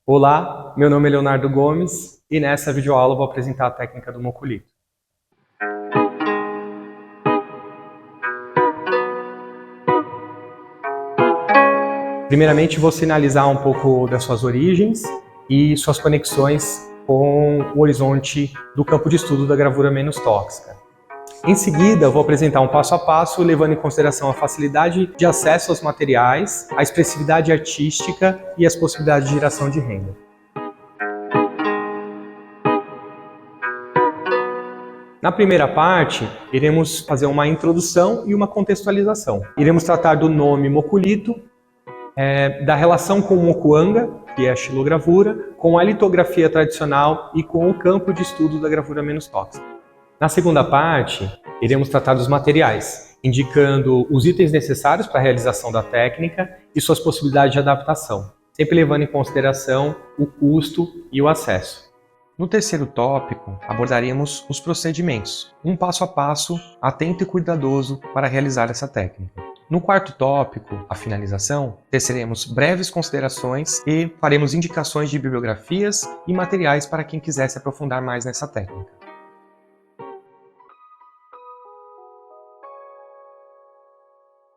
Olá, meu nome é Leonardo Gomes e nessa videoaula eu vou apresentar a técnica do moculito. Primeiramente, vou sinalizar um pouco das suas origens e suas conexões com o horizonte do campo de estudo da gravura menos tóxica. Em seguida, eu vou apresentar um passo a passo, levando em consideração a facilidade de acesso aos materiais, a expressividade artística e as possibilidades de geração de renda. Na primeira parte, iremos fazer uma introdução e uma contextualização. Iremos tratar do nome moculito, da relação com o mokuanga, que é a xilogravura, com a litografia tradicional e com o campo de estudo da gravura menos tóxica. Na segunda parte, iremos tratar dos materiais, indicando os itens necessários para a realização da técnica e suas possibilidades de adaptação, sempre levando em consideração o custo e o acesso. No terceiro tópico, abordaremos os procedimentos, um passo a passo, atento e cuidadoso para realizar essa técnica. No quarto tópico, a finalização, teceremos breves considerações e faremos indicações de bibliografias e materiais para quem quiser se aprofundar mais nessa técnica.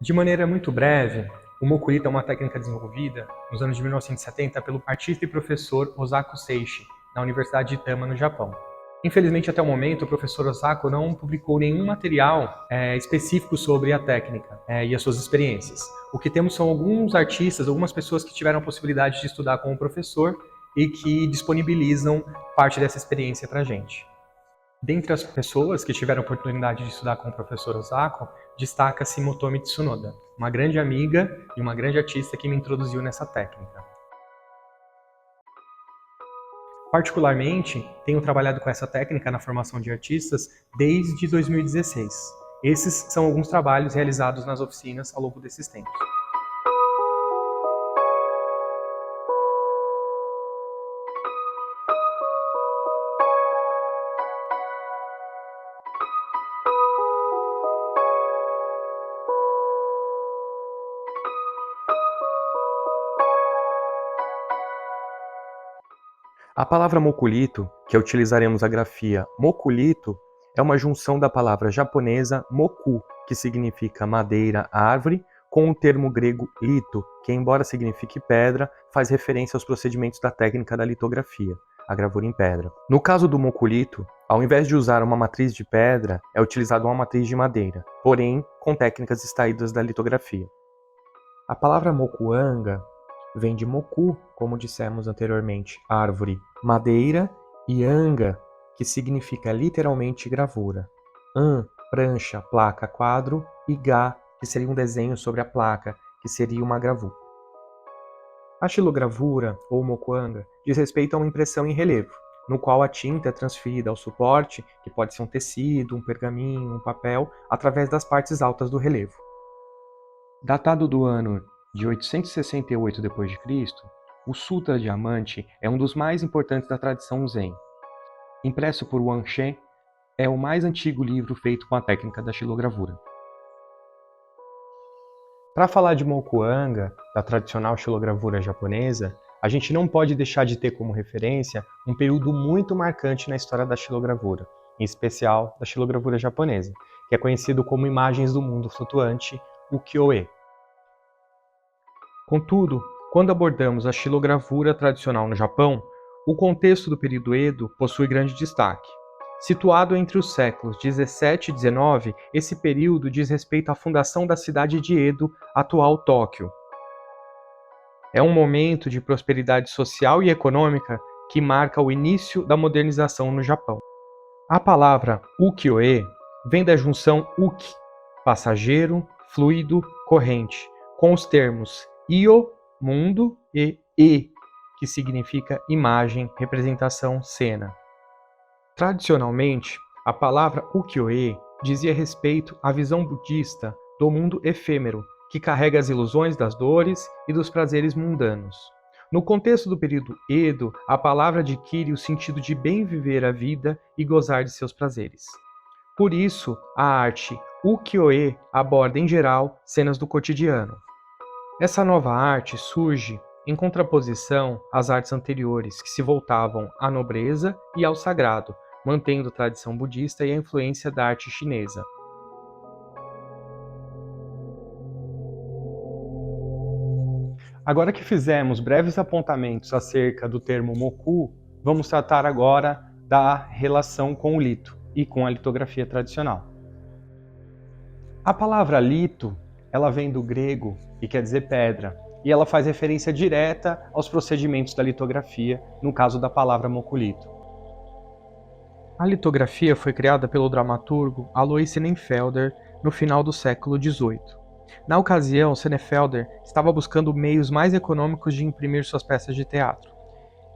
De maneira muito breve, o mokulito é uma técnica desenvolvida nos anos de 1970 pelo artista e professor Osako Seishi, na Universidade de Tama, no Japão. Infelizmente, até o momento, o professor Osako não publicou nenhum material específico sobre a técnica e as suas experiências. O que temos são alguns artistas, algumas pessoas que tiveram a possibilidade de estudar com o professor e que disponibilizam parte dessa experiência para a gente. Dentre as pessoas que tiveram a oportunidade de estudar com o professor Osako, destaca-se Motomi Tsunoda, uma grande amiga e uma grande artista que me introduziu nessa técnica. Particularmente, tenho trabalhado com essa técnica na formação de artistas desde 2016. Esses são alguns trabalhos realizados nas oficinas ao longo desses tempos. A palavra mokulito, que utilizaremos a grafia mokulito, é uma junção da palavra japonesa moku, que significa madeira, árvore, com o termo grego lito, que embora signifique pedra, faz referência aos procedimentos da técnica da litografia, a gravura em pedra. No caso do mokulito, ao invés de usar uma matriz de pedra, é utilizada uma matriz de madeira, porém com técnicas extraídas da litografia. A palavra mokuanga vem de moku, como dissemos anteriormente, árvore, madeira, e anga, que significa literalmente gravura. Prancha, placa, quadro, e ga, que seria um desenho sobre a placa, que seria uma gravura. A xilogravura, ou mokuanga, diz respeito a uma impressão em relevo, no qual a tinta é transferida ao suporte, que pode ser um tecido, um pergaminho, um papel, através das partes altas do relevo. Datado do ano de 868 d.C., o Sutra Diamante é um dos mais importantes da tradição Zen. Impresso por Wang Shen, é o mais antigo livro feito com a técnica da xilogravura. Para falar de mokuanga, da tradicional xilogravura japonesa, a gente não pode deixar de ter como referência um período muito marcante na história da xilogravura, em especial da xilogravura japonesa, que é conhecido como Imagens do Mundo Flutuante, ukiyo-e. Contudo, quando abordamos a xilogravura tradicional no Japão, o contexto do período Edo possui grande destaque. Situado entre os séculos 17 e 19, esse período diz respeito à fundação da cidade de Edo, atual Tóquio. É um momento de prosperidade social e econômica que marca o início da modernização no Japão. A palavra ukiyo-e vem da junção uki, passageiro, fluido, corrente, com os termos io, mundo, e, que significa imagem, representação, cena. Tradicionalmente, a palavra ukiyo-e dizia respeito à visão budista do mundo efêmero, que carrega as ilusões das dores e dos prazeres mundanos. No contexto do período Edo, a palavra adquire o sentido de bem viver a vida e gozar de seus prazeres. Por isso, a arte ukiyo-e aborda, em geral, cenas do cotidiano. Essa nova arte surge em contraposição às artes anteriores, que se voltavam à nobreza e ao sagrado, mantendo a tradição budista e a influência da arte chinesa. Agora que fizemos breves apontamentos acerca do termo moku, vamos tratar agora da relação com o lito e com a litografia tradicional. A palavra lito, ela vem do grego e quer dizer pedra, e ela faz referência direta aos procedimentos da litografia, no caso da palavra mokulito. A litografia foi criada pelo dramaturgo Alois Senefelder no final do século XVIII. Na ocasião, Senefelder estava buscando meios mais econômicos de imprimir suas peças de teatro.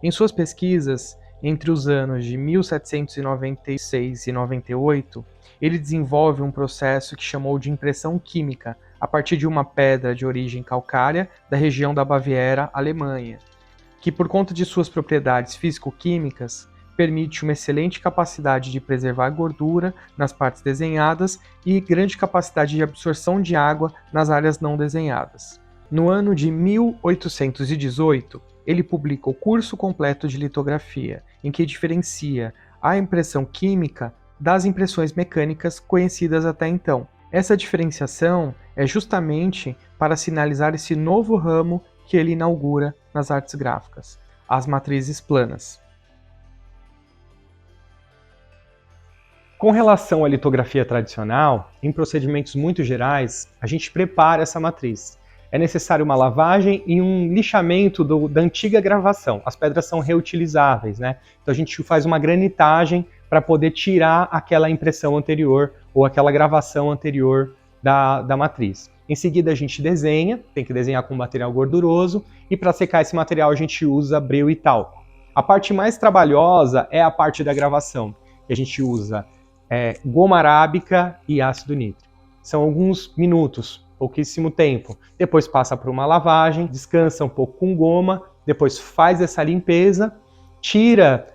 Em suas pesquisas, entre os anos de 1796 e 98, ele desenvolve um processo que chamou de impressão química, a partir de uma pedra de origem calcária da região da Baviera, Alemanha, que por conta de suas propriedades físico-químicas, permite uma excelente capacidade de preservar gordura nas partes desenhadas e grande capacidade de absorção de água nas áreas não desenhadas. No ano de 1818, ele publica o Curso Completo de Litografia, em que diferencia a impressão química das impressões mecânicas conhecidas até então. Essa diferenciação é justamente para sinalizar esse novo ramo que ele inaugura nas artes gráficas, as matrizes planas. Com relação à litografia tradicional, em procedimentos muito gerais, a gente prepara essa matriz. É necessário uma lavagem e um lixamento da antiga gravação. As pedras são reutilizáveis, né? Então a gente faz uma granitagem para poder tirar aquela impressão anterior ou aquela gravação anterior da matriz. Em seguida a gente desenha, tem que desenhar com material gorduroso, e para secar esse material a gente usa breu e talco. A parte mais trabalhosa é a parte da gravação, que a gente usa goma arábica e ácido nítrico. São alguns minutos, pouquíssimo tempo. Depois passa por uma lavagem, descansa um pouco com goma, depois faz essa limpeza, tira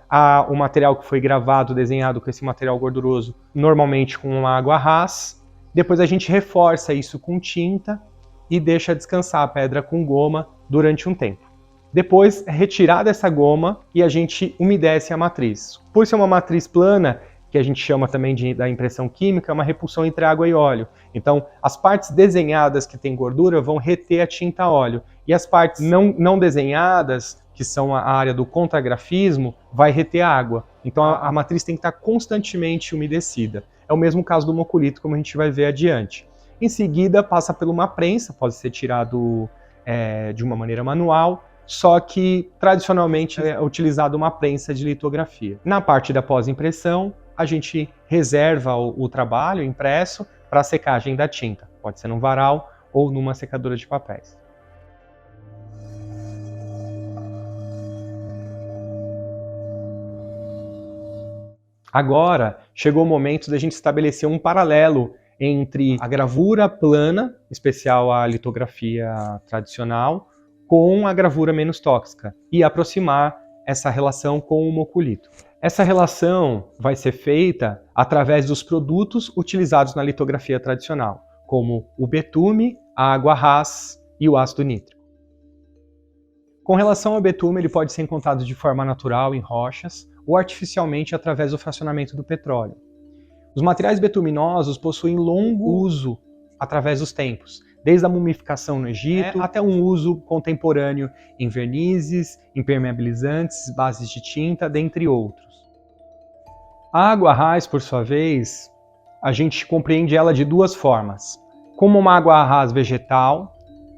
o material que foi gravado, desenhado com esse material gorduroso, normalmente com uma água ras. Depois a gente reforça isso com tinta e deixa descansar a pedra com goma durante um tempo. Depois é retirada essa goma e a gente umedece a matriz. Por ser uma matriz plana, que a gente chama também da impressão química, é uma repulsão entre água e óleo. Então, as partes desenhadas que têm gordura vão reter a tinta a óleo. E as partes não desenhadas, que são a área do contragrafismo, vai reter a água. Então, a matriz tem que estar constantemente umedecida. É o mesmo caso do mokulito, como a gente vai ver adiante. Em seguida, passa por uma prensa, pode ser tirado de uma maneira manual, só que tradicionalmente é utilizada uma prensa de litografia. Na parte da pós-impressão, a gente reserva o trabalho impresso para a secagem da tinta. Pode ser num varal ou numa secadora de papéis. Agora, chegou o momento da gente estabelecer um paralelo entre a gravura plana, especial à litografia tradicional, com a gravura menos tóxica e aproximar essa relação com o mokulito. Essa relação vai ser feita através dos produtos utilizados na litografia tradicional, como o betume, a água ras e o ácido nítrico. Com relação ao betume, ele pode ser encontrado de forma natural em rochas ou artificialmente através do fracionamento do petróleo. Os materiais betuminosos possuem longo uso através dos tempos, desde a mumificação no Egito até um uso contemporâneo em vernizes, impermeabilizantes, bases de tinta, dentre outros. A água ras, por sua vez, a gente compreende ela de duas formas. Como uma água ras vegetal,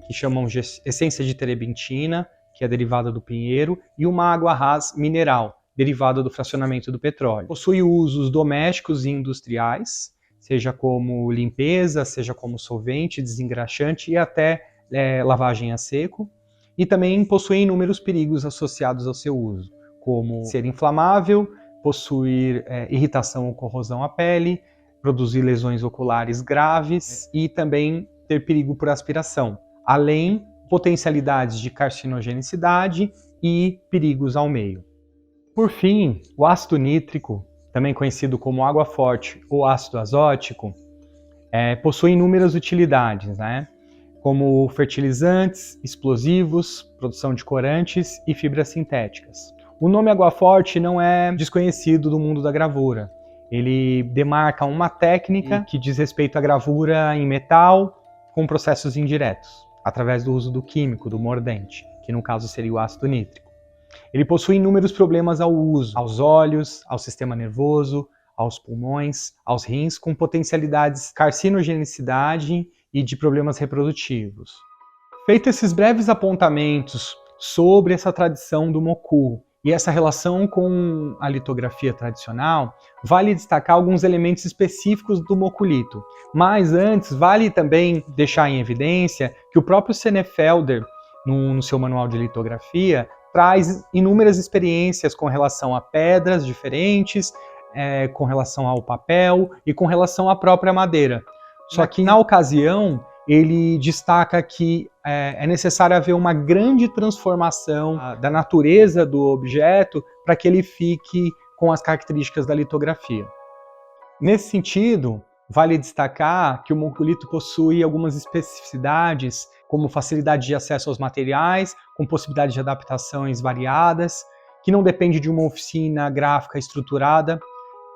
que chamamos de essência de terebintina, que é derivada do pinheiro, e uma água ras mineral, derivada do fracionamento do petróleo. Possui usos domésticos e industriais, seja como limpeza, seja como solvente, desengraxante e até lavagem a seco. E também possui inúmeros perigos associados ao seu uso, como ser inflamável, possuir irritação ou corrosão à pele, produzir lesões oculares graves e também ter perigo por aspiração, além potencialidades de carcinogenicidade e perigos ao meio. Por fim, o ácido nítrico, também conhecido como água forte ou ácido azótico, possui inúmeras utilidades, né? como fertilizantes, explosivos, produção de corantes e fibras sintéticas. O nome aguaforte não é desconhecido do mundo da gravura. Ele demarca uma técnica que diz respeito à gravura em metal com processos indiretos, através do uso do químico, do mordente, que no caso seria o ácido nítrico. Ele possui inúmeros problemas ao uso, aos olhos, ao sistema nervoso, aos pulmões, aos rins, com potencialidades de carcinogenicidade e de problemas reprodutivos. Feitos esses breves apontamentos sobre essa tradição do moku e essa relação com a litografia tradicional, vale destacar alguns elementos específicos do mokulito. Mas antes, vale também deixar em evidência que o próprio Senefelder, no seu manual de litografia, traz inúmeras experiências com relação a pedras diferentes, com relação ao papel e com relação à própria madeira. Só que na ocasião, ele destaca que é necessário haver uma grande transformação da natureza do objeto para que ele fique com as características da litografia. Nesse sentido, vale destacar que o mokulito possui algumas especificidades, como facilidade de acesso aos materiais, com possibilidade de adaptações variadas, que não depende de uma oficina gráfica estruturada.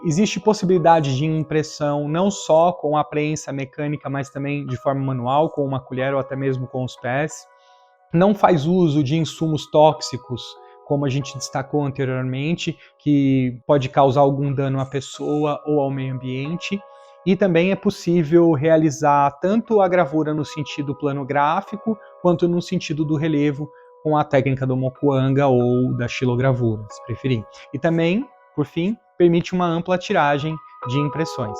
Existe possibilidade de impressão não só com a prensa mecânica, mas também de forma manual, com uma colher ou até mesmo com os pés. Não faz uso de insumos tóxicos, como a gente destacou anteriormente, que pode causar algum dano à pessoa ou ao meio ambiente. E também é possível realizar tanto a gravura no sentido planográfico, quanto no sentido do relevo, com a técnica do mokuanga ou da xilogravura, se preferir. E também, por fim, permite uma ampla tiragem de impressões.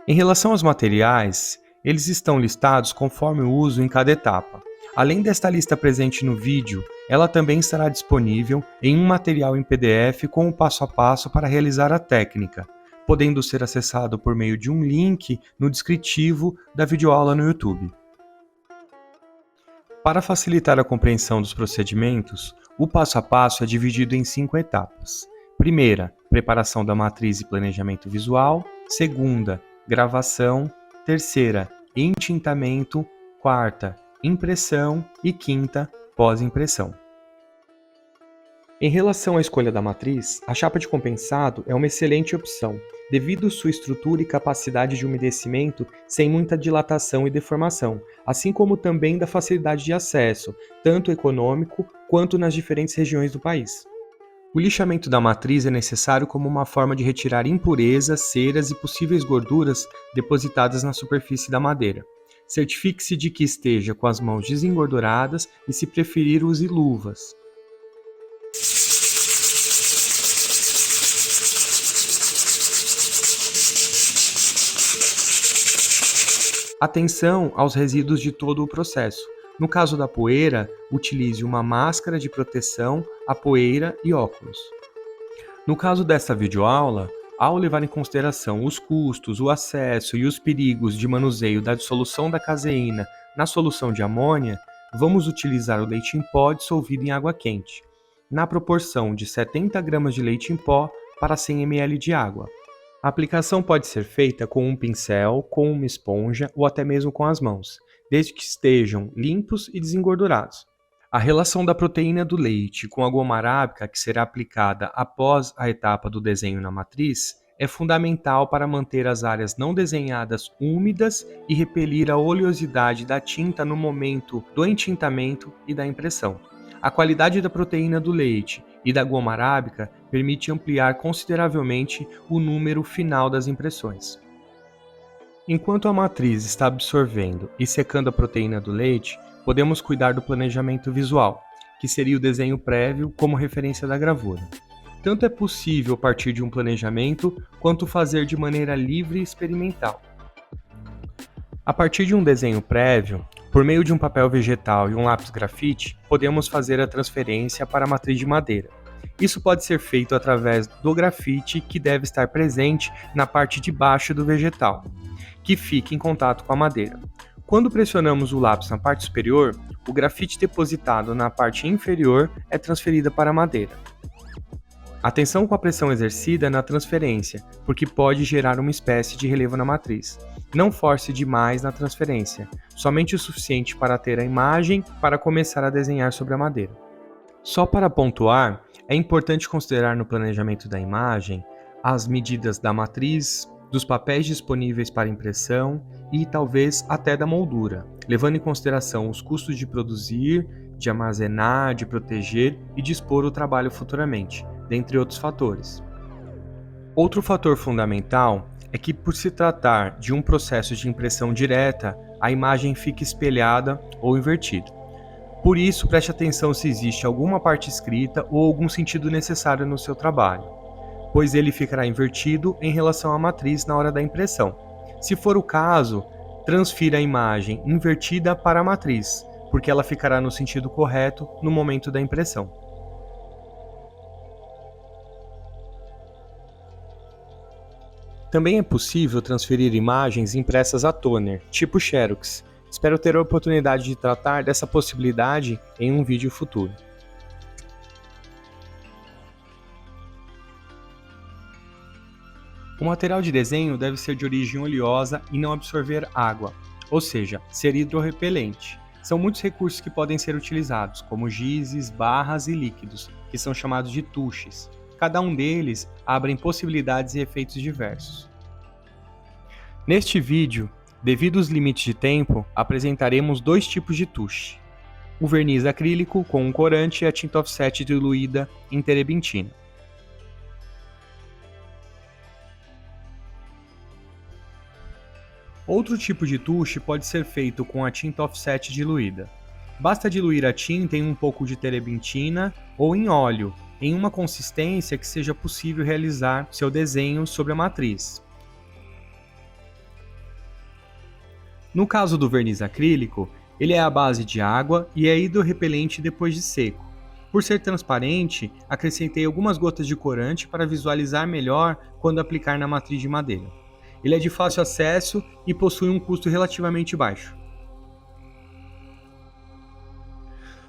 Em relação aos materiais, eles estão listados conforme o uso em cada etapa. Além desta lista presente no vídeo, ela também estará disponível em um material em PDF com o passo a passo para realizar a técnica, podendo ser acessado por meio de um link no descritivo da videoaula no YouTube. Para facilitar a compreensão dos procedimentos, o passo a passo é dividido em 5 etapas. Primeira, preparação da matriz e planejamento visual. Segunda, gravação. Terceira, entintamento. Quarta, impressão. E quinta, pós-impressão. Em relação à escolha da matriz, a chapa de compensado é uma excelente opção, devido sua estrutura e capacidade de umedecimento sem muita dilatação e deformação, assim como também da facilidade de acesso, tanto econômico quanto nas diferentes regiões do país. O lixamento da matriz é necessário como uma forma de retirar impurezas, ceras e possíveis gorduras depositadas na superfície da madeira. Certifique-se de que esteja com as mãos desengorduradas e, se preferir, use luvas. Atenção aos resíduos de todo o processo. No caso da poeira, utilize uma máscara de proteção à poeira e óculos. No caso desta videoaula, ao levar em consideração os custos, o acesso e os perigos de manuseio da dissolução da caseína na solução de amônia, vamos utilizar o leite em pó dissolvido em água quente, na proporção de 70 gramas de leite em pó para 100 ml de água. A aplicação pode ser feita com um pincel, com uma esponja ou até mesmo com as mãos, desde que estejam limpos e desengordurados. A relação da proteína do leite com a goma arábica, que será aplicada após a etapa do desenho na matriz, é fundamental para manter as áreas não desenhadas úmidas e repelir a oleosidade da tinta no momento do entintamento e da impressão. A qualidade da proteína do leite e da goma arábica permite ampliar consideravelmente o número final das impressões. Enquanto a matriz está absorvendo e secando a proteína do leite, podemos cuidar do planejamento visual, que seria o desenho prévio como referência da gravura. Tanto é possível partir de um planejamento, quanto fazer de maneira livre e experimental. A partir de um desenho prévio, por meio de um papel vegetal e um lápis grafite, podemos fazer a transferência para a matriz de madeira. Isso pode ser feito através do grafite, que deve estar presente na parte de baixo do vegetal, que fica em contato com a madeira. Quando pressionamos o lápis na parte superior, o grafite depositado na parte inferior é transferido para a madeira. Atenção com a pressão exercida na transferência, porque pode gerar uma espécie de relevo na matriz. Não force demais na transferência, somente o suficiente para ter a imagem para começar a desenhar sobre a madeira. Só para pontuar, é importante considerar no planejamento da imagem as medidas da matriz, dos papéis disponíveis para impressão e talvez até da moldura, levando em consideração os custos de produzir, de armazenar, de proteger e de expor o trabalho futuramente, dentre outros fatores. Outro fator fundamental é que, por se tratar de um processo de impressão direta, a imagem fica espelhada ou invertida. Por isso, preste atenção se existe alguma parte escrita ou algum sentido necessário no seu trabalho, pois ele ficará invertido em relação à matriz na hora da impressão. Se for o caso, transfira a imagem invertida para a matriz, porque ela ficará no sentido correto no momento da impressão. Também é possível transferir imagens impressas a toner, tipo Xerox. Espero ter a oportunidade de tratar dessa possibilidade em um vídeo futuro. O material de desenho deve ser de origem oleosa e não absorver água, ou seja, ser hidrorrepelente. São muitos recursos que podem ser utilizados, como gizes, barras e líquidos, que são chamados de tuches. Cada um deles abre possibilidades e efeitos diversos. Neste vídeo, devido aos limites de tempo, apresentaremos dois tipos de tuche: o verniz acrílico com um corante e a tinta offset diluída em terebintina. Outro tipo de tuche pode ser feito com a tinta offset diluída. Basta diluir a tinta em um pouco de terebintina ou em óleo, em uma consistência que seja possível realizar seu desenho sobre a matriz. No caso do verniz acrílico, ele é à base de água e é hidrorrepelente depois de seco. Por ser transparente, acrescentei algumas gotas de corante para visualizar melhor quando aplicar na matriz de madeira. Ele é de fácil acesso e possui um custo relativamente baixo.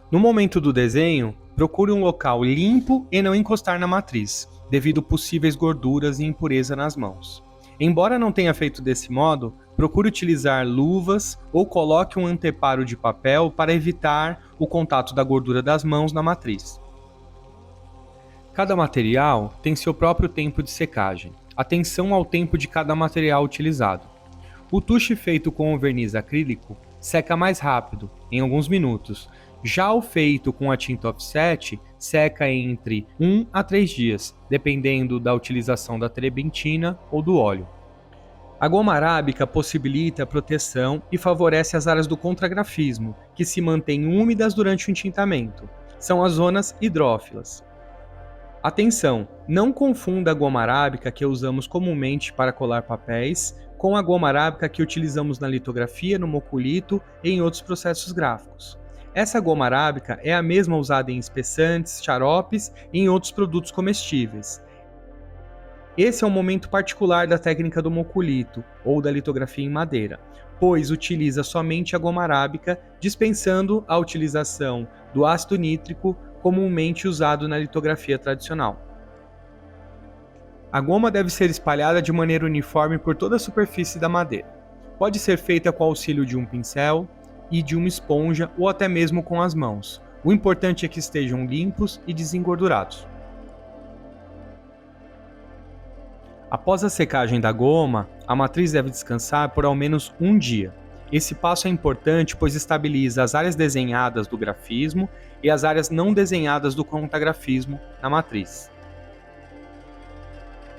No momento do desenho, procure um local limpo e não encostar na matriz, devido possíveis gorduras e impureza nas mãos. Embora não tenha feito desse modo, procure utilizar luvas ou coloque um anteparo de papel para evitar o contato da gordura das mãos na matriz. Cada material tem seu próprio tempo de secagem. Atenção ao tempo de cada material utilizado. O tuche feito com o verniz acrílico seca mais rápido, em alguns minutos. Já o feito com a tinta offset seca entre 1 a 3 dias, dependendo da utilização da terebintina ou do óleo. A goma arábica possibilita a proteção e favorece as áreas do contragrafismo, que se mantêm úmidas durante o entintamento. São as zonas hidrófilas. Atenção, não confunda a goma arábica que usamos comumente para colar papéis com a goma arábica que utilizamos na litografia, no moculito e em outros processos gráficos. Essa goma arábica é a mesma usada em espessantes, xaropes e em outros produtos comestíveis. Esse é um momento particular da técnica do moculito ou da litografia em madeira, pois utiliza somente a goma arábica, dispensando a utilização do ácido nítrico comumente usado na litografia tradicional. A goma deve ser espalhada de maneira uniforme por toda a superfície da madeira. Pode ser feita com o auxílio de um pincel e de uma esponja ou até mesmo com as mãos. O importante é que estejam limpos e desengordurados. Após a secagem da goma, a matriz deve descansar por ao menos um dia. Esse passo é importante pois estabiliza as áreas desenhadas do grafismo e as áreas não desenhadas do contagrafismo na matriz.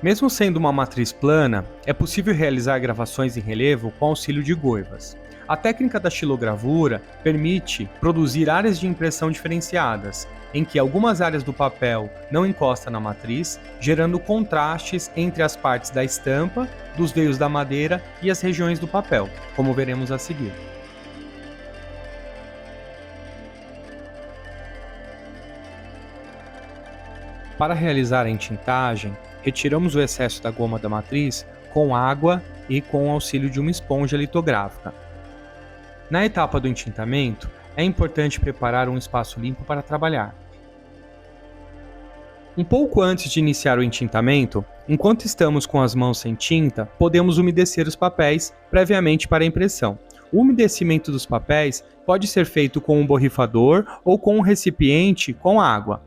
Mesmo sendo uma matriz plana, é possível realizar gravações em relevo com auxílio de goivas. A técnica da xilogravura permite produzir áreas de impressão diferenciadas, em que algumas áreas do papel não encostam na matriz, gerando contrastes entre as partes da estampa, dos veios da madeira e as regiões do papel, como veremos a seguir. Para realizar a entintagem, retiramos o excesso da goma da matriz com água e com o auxílio de uma esponja litográfica. Na etapa do entintamento, é importante preparar um espaço limpo para trabalhar. Um pouco antes de iniciar o entintamento, enquanto estamos com as mãos sem tinta, podemos umedecer os papéis previamente para a impressão. O umedecimento dos papéis pode ser feito com um borrifador ou com um recipiente com água.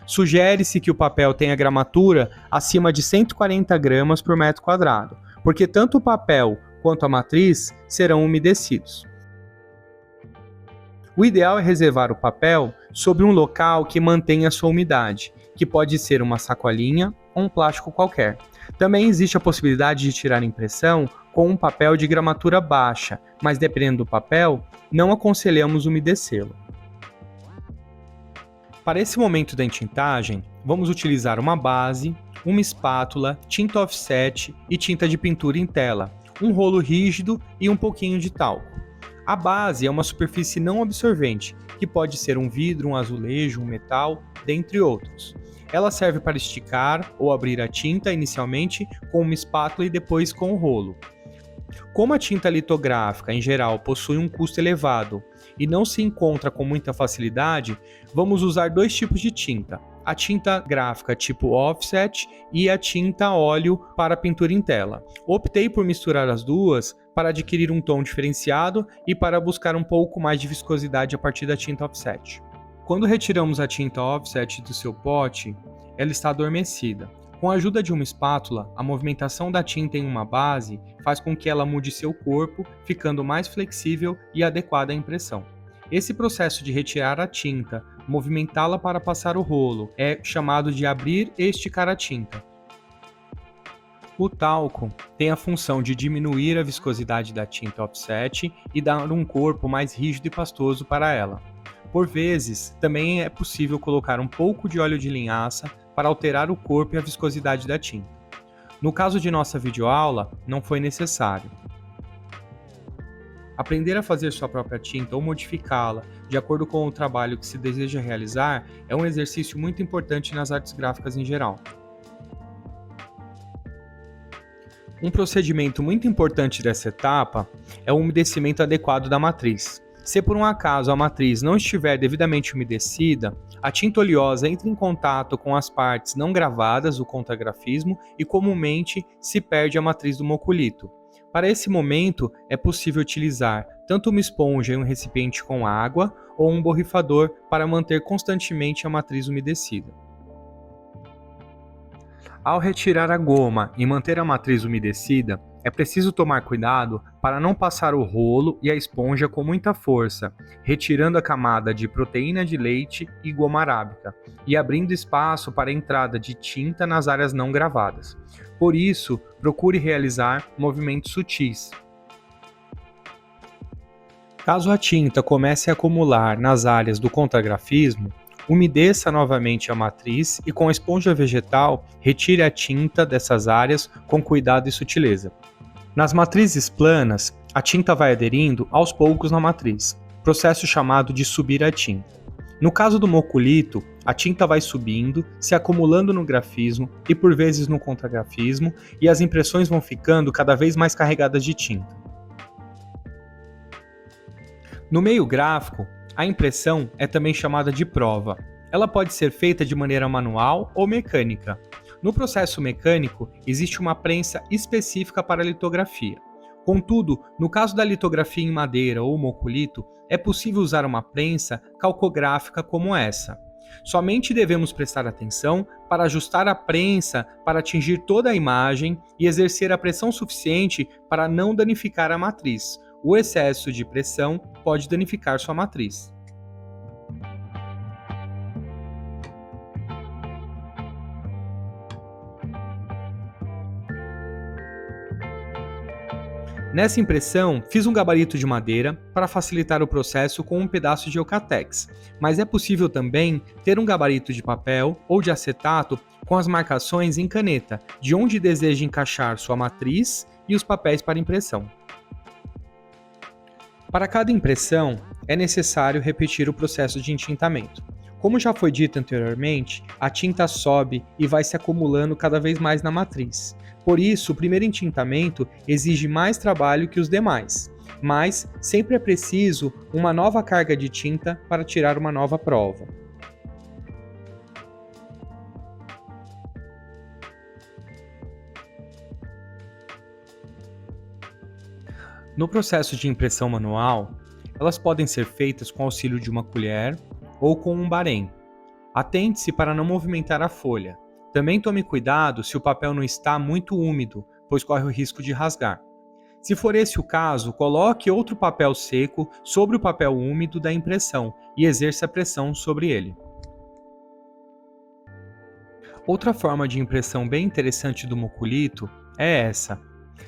Sugere-se que o papel tenha gramatura acima de 140 gramas por metro quadrado, porque tanto o papel quanto a matriz serão umedecidos. O ideal é reservar o papel sobre um local que mantenha sua umidade, que pode ser uma sacolinha ou um plástico qualquer. Também existe a possibilidade de tirar impressão com um papel de gramatura baixa, mas dependendo do papel, não aconselhamos umedecê-lo. Para esse momento da entintagem, vamos utilizar uma base, uma espátula, tinta offset e tinta de pintura em tela, um rolo rígido e um pouquinho de talco. A base é uma superfície não absorvente, que pode ser um vidro, um azulejo, um metal, dentre outros. Ela serve para esticar ou abrir a tinta inicialmente com uma espátula e depois com o rolo. Como a tinta litográfica, em geral, possui um custo elevado e não se encontra com muita facilidade, vamos usar dois tipos de tinta: a tinta gráfica tipo offset e a tinta óleo para pintura em tela. Optei por misturar as duas para adquirir um tom diferenciado e para buscar um pouco mais de viscosidade a partir da tinta offset. Quando retiramos a tinta offset do seu pote, ela está adormecida. Com a ajuda de uma espátula, a movimentação da tinta em uma base faz com que ela mude seu corpo, ficando mais flexível e adequada à impressão. Esse processo de retirar a tinta, movimentá-la para passar o rolo, é chamado de abrir e esticar a tinta. O talco tem a função de diminuir a viscosidade da tinta offset e dar um corpo mais rígido e pastoso para ela. Por vezes, também é possível colocar um pouco de óleo de linhaça para alterar o corpo e a viscosidade da tinta. No caso de nossa videoaula, não foi necessário. Aprender a fazer sua própria tinta ou modificá-la de acordo com o trabalho que se deseja realizar é um exercício muito importante nas artes gráficas em geral. Um procedimento muito importante dessa etapa é o umedecimento adequado da matriz. Se por um acaso a matriz não estiver devidamente umedecida, a tinta oleosa entra em contato com as partes não gravadas do contragrafismo e comumente se perde a matriz do moculito. Para esse momento, é possível utilizar tanto uma esponja em um recipiente com água ou um borrifador para manter constantemente a matriz umedecida. Ao retirar a goma e manter a matriz umedecida, é preciso tomar cuidado para não passar o rolo e a esponja com muita força, retirando a camada de proteína de leite e goma arábica, e abrindo espaço para a entrada de tinta nas áreas não gravadas. Por isso, procure realizar movimentos sutis. Caso a tinta comece a acumular nas áreas do contragrafismo, umedeça novamente a matriz e com a esponja vegetal retire a tinta dessas áreas com cuidado e sutileza. Nas matrizes planas, a tinta vai aderindo aos poucos na matriz, processo chamado de subir a tinta. No caso do moculito, a tinta vai subindo, se acumulando no grafismo e por vezes no contragrafismo, e as impressões vão ficando cada vez mais carregadas de tinta. No meio gráfico, a impressão é também chamada de prova. Ela pode ser feita de maneira manual ou mecânica. No processo mecânico, existe uma prensa específica para a litografia. Contudo, no caso da litografia em madeira ou moculito, é possível usar uma prensa calcográfica como essa. Somente devemos prestar atenção para ajustar a prensa para atingir toda a imagem e exercer a pressão suficiente para não danificar a matriz. O excesso de pressão pode danificar sua matriz. Nessa impressão, fiz um gabarito de madeira para facilitar o processo com um pedaço de Eucatex, mas é possível também ter um gabarito de papel ou de acetato com as marcações em caneta, de onde deseja encaixar sua matriz e os papéis para impressão. Para cada impressão, é necessário repetir o processo de entintamento. Como já foi dito anteriormente, a tinta sobe e vai se acumulando cada vez mais na matriz. Por isso, o primeiro entintamento exige mais trabalho que os demais, mas sempre é preciso uma nova carga de tinta para tirar uma nova prova. No processo de impressão manual, elas podem ser feitas com auxílio de uma colher ou com um barém. Atente-se para não movimentar a folha. Também tome cuidado se o papel não está muito úmido, pois corre o risco de rasgar. Se for esse o caso, coloque outro papel seco sobre o papel úmido da impressão e exerça pressão sobre ele. Outra forma de impressão bem interessante do moculito é essa,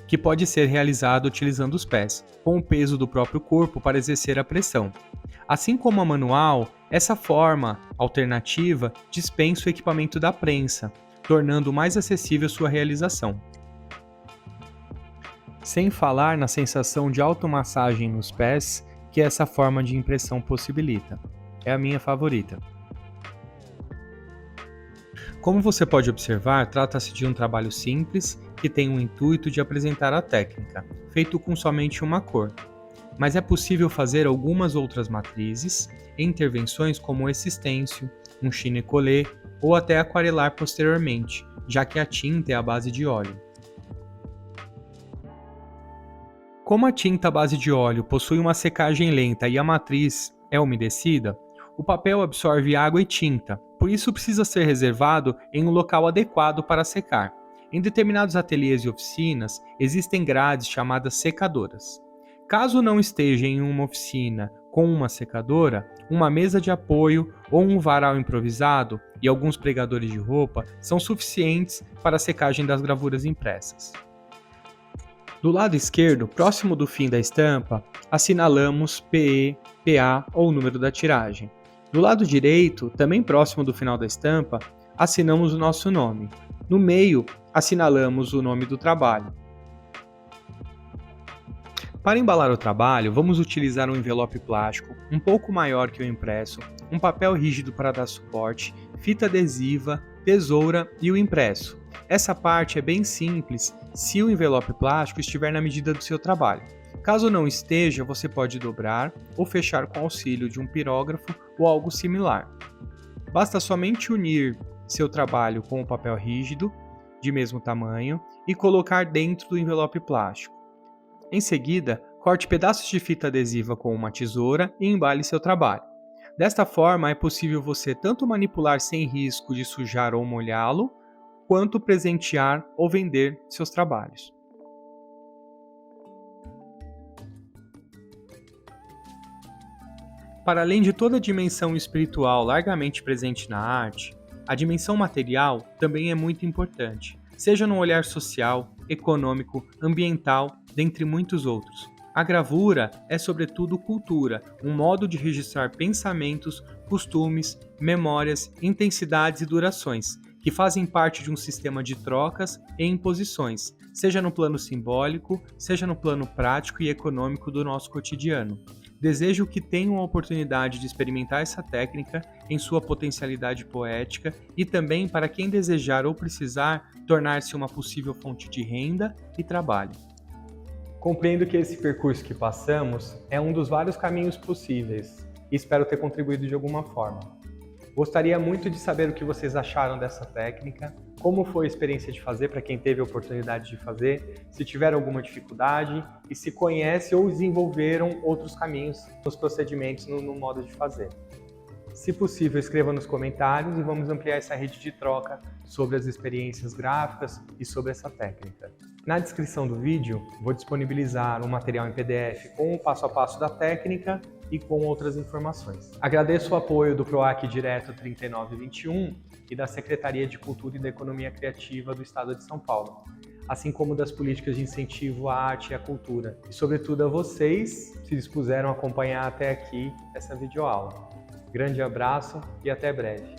que pode ser realizada utilizando os pés, com o peso do próprio corpo para exercer a pressão. Assim como a manual, essa forma alternativa dispensa o equipamento da prensa, tornando mais acessível sua realização. Sem falar na sensação de automassagem nos pés que essa forma de impressão possibilita. É a minha favorita. Como você pode observar, trata-se de um trabalho simples que tem o intuito de apresentar a técnica, feito com somente uma cor. Mas é possível fazer algumas outras matrizes e intervenções como esse stencil, um chine-collé ou até aquarelar posteriormente, já que a tinta é à base de óleo. Como a tinta à base de óleo possui uma secagem lenta e a matriz é umedecida, o papel absorve água e tinta, por isso precisa ser reservado em um local adequado para secar. Em determinados ateliês e oficinas, existem grades chamadas secadoras. Caso não esteja em uma oficina com uma secadora, uma mesa de apoio ou um varal improvisado e alguns pregadores de roupa são suficientes para a secagem das gravuras impressas. Do lado esquerdo, próximo do fim da estampa, assinalamos PE, PA ou o número da tiragem. Do lado direito, também próximo do final da estampa, assinamos o nosso nome. No meio, assinalamos o nome do trabalho. Para embalar o trabalho, vamos utilizar um envelope plástico um pouco maior que o impresso, um papel rígido para dar suporte, fita adesiva, tesoura e o impresso. Essa parte é bem simples se o envelope plástico estiver na medida do seu trabalho. Caso não esteja, você pode dobrar ou fechar com auxílio de um pirógrafo ou algo similar. Basta somente unir seu trabalho com o papel rígido, de mesmo tamanho, e colocar dentro do envelope plástico. Em seguida, corte pedaços de fita adesiva com uma tesoura e embale seu trabalho. Desta forma, é possível você tanto manipular sem risco de sujar ou molhá-lo, quanto presentear ou vender seus trabalhos. Para além de toda a dimensão espiritual largamente presente na arte, a dimensão material também é muito importante, seja no olhar social, econômico, ambiental, dentre muitos outros. A gravura é, sobretudo, cultura, um modo de registrar pensamentos, costumes, memórias, intensidades e durações, que fazem parte de um sistema de trocas e imposições, seja no plano simbólico, seja no plano prático e econômico do nosso cotidiano. Desejo que tenham a oportunidade de experimentar essa técnica em sua potencialidade poética e também, para quem desejar ou precisar, tornar-se uma possível fonte de renda e trabalho. Compreendo que esse percurso que passamos é um dos vários caminhos possíveis e espero ter contribuído de alguma forma. Gostaria muito de saber o que vocês acharam dessa técnica, como foi a experiência de fazer para quem teve a oportunidade de fazer, se tiveram alguma dificuldade e se conhece ou desenvolveram outros caminhos nos procedimentos no modo de fazer. Se possível, escreva nos comentários e vamos ampliar essa rede de troca sobre as experiências gráficas e sobre essa técnica. Na descrição do vídeo, vou disponibilizar um material em PDF com o passo a passo da técnica e com outras informações. Agradeço o apoio do PROAC Direto 3921 e da Secretaria de Cultura e da Economia Criativa do Estado de São Paulo, assim como das políticas de incentivo à arte e à cultura. E, sobretudo, a vocês que se dispuseram a acompanhar até aqui essa videoaula. Grande abraço e até breve.